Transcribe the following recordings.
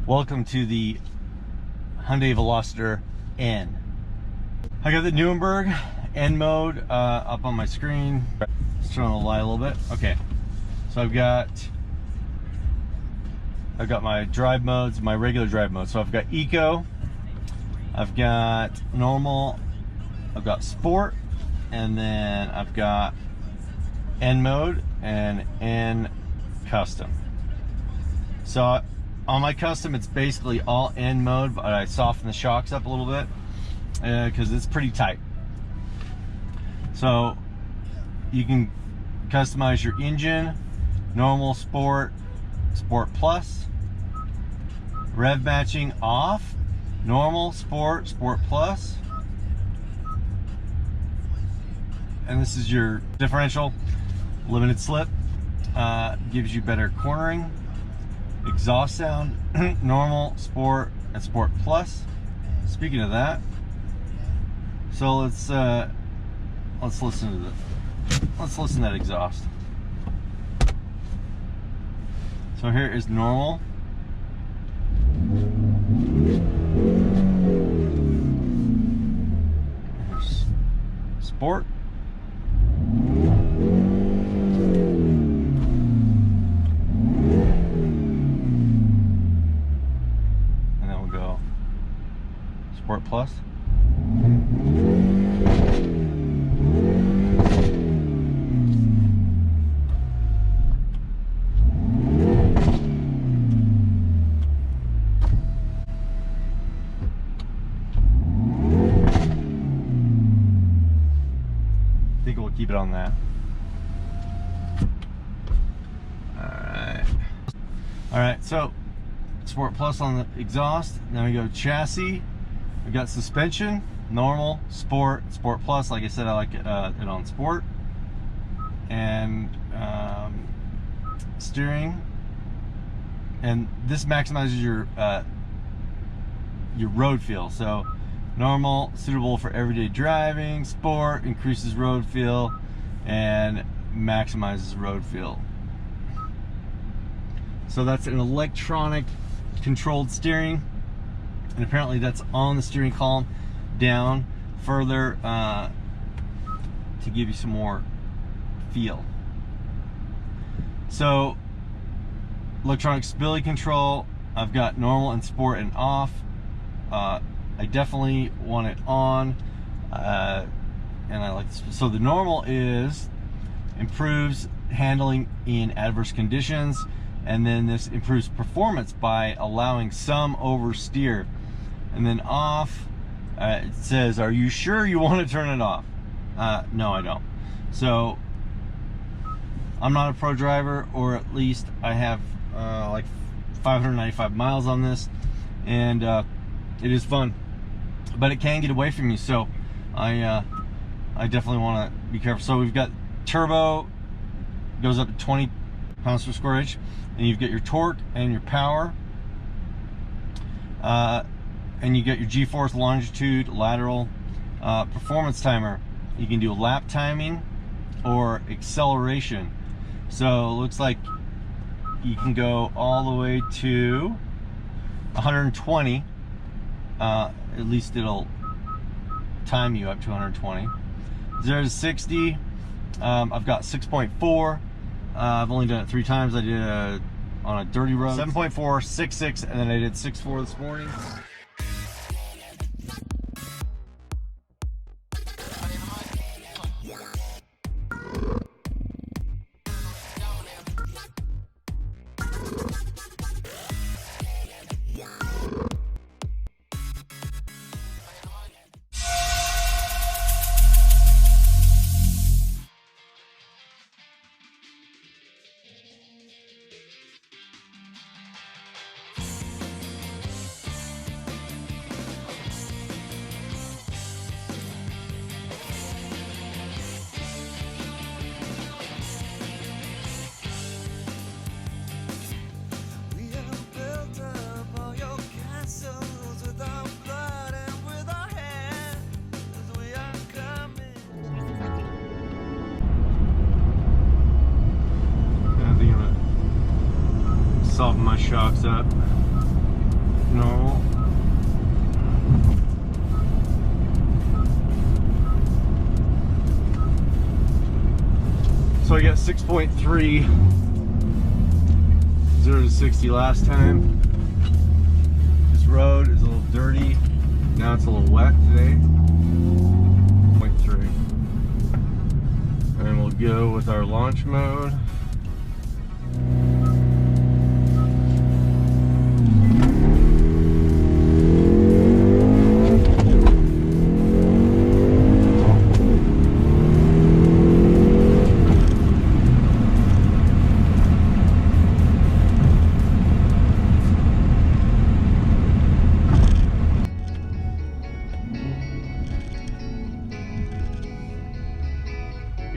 Welcome to the Hyundai Veloster N. I got the Nuremberg N mode up on my screen. Let's turn on the light a little bit. Okay, so I've got my drive modes, my regular drive mode. So I've got Eco, I've got Normal, I've got Sport, and then I've got N mode and N Custom. So on my Custom, it's basically all N mode, but I soften the shocks up a little bit because it's pretty tight. So you can customize your engine, Normal, Sport, Sport Plus, rev matching off, Normal, Sport, Sport Plus, and this is your differential, limited slip, gives you better cornering, exhaust sound, Normal, Sport, and Sport Plus. Speaking of that, so let's listen to this. Let's listen to that exhaust. So here is Normal. Here's Sport. And then we'll go Sport Plus. I think we'll keep it on that. Alright, so Sport Plus on the exhaust. Then we go chassis. We got suspension, Normal, Sport, Sport Plus. Like I said, I like it on Sport. And steering. And this maximizes your road feel. So Normal, suitable for everyday driving. Sport increases road feel and maximizes road feel. So that's an electronic controlled steering, and apparently that's on the steering column down further to give you some more feel. So electronic stability control, I've got Normal and Sport and off. I definitely want it on, and I like this. So the Normal is improves handling in adverse conditions, and then this improves performance by allowing some oversteer. And then off, it says, are you sure you want to turn it off? No, I don't. So I'm not a pro driver, or at least I have like 595 miles on this, and it is fun, but it can get away from you. So I definitely want to be careful. So we've got turbo, goes up to 20 pounds per square inch, and you've got your torque and your power, and you get your G-force, longitude, lateral, performance timer. You can do lap timing or acceleration. So it looks like you can go all the way to 120. At least it'll time you up to 120. 0 to 60, I've got 6.4. I've only done it 3 times. I did on a dirty road 7.4, 6.6, and then I did 6.4 this morning. soften my shocks up. normal. So I got 6.3, 0 to 60 last time. This road is a little dirty. Now it's a little wet today. 0.3. And we'll go with our launch mode.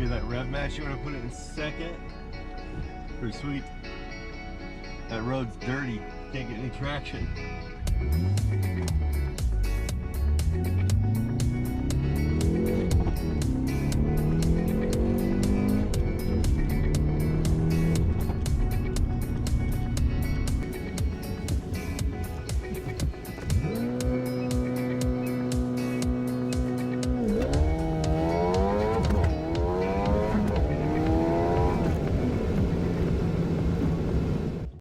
That rev match, you want to put it in second. Pretty sweet. That road's dirty, can't get any traction.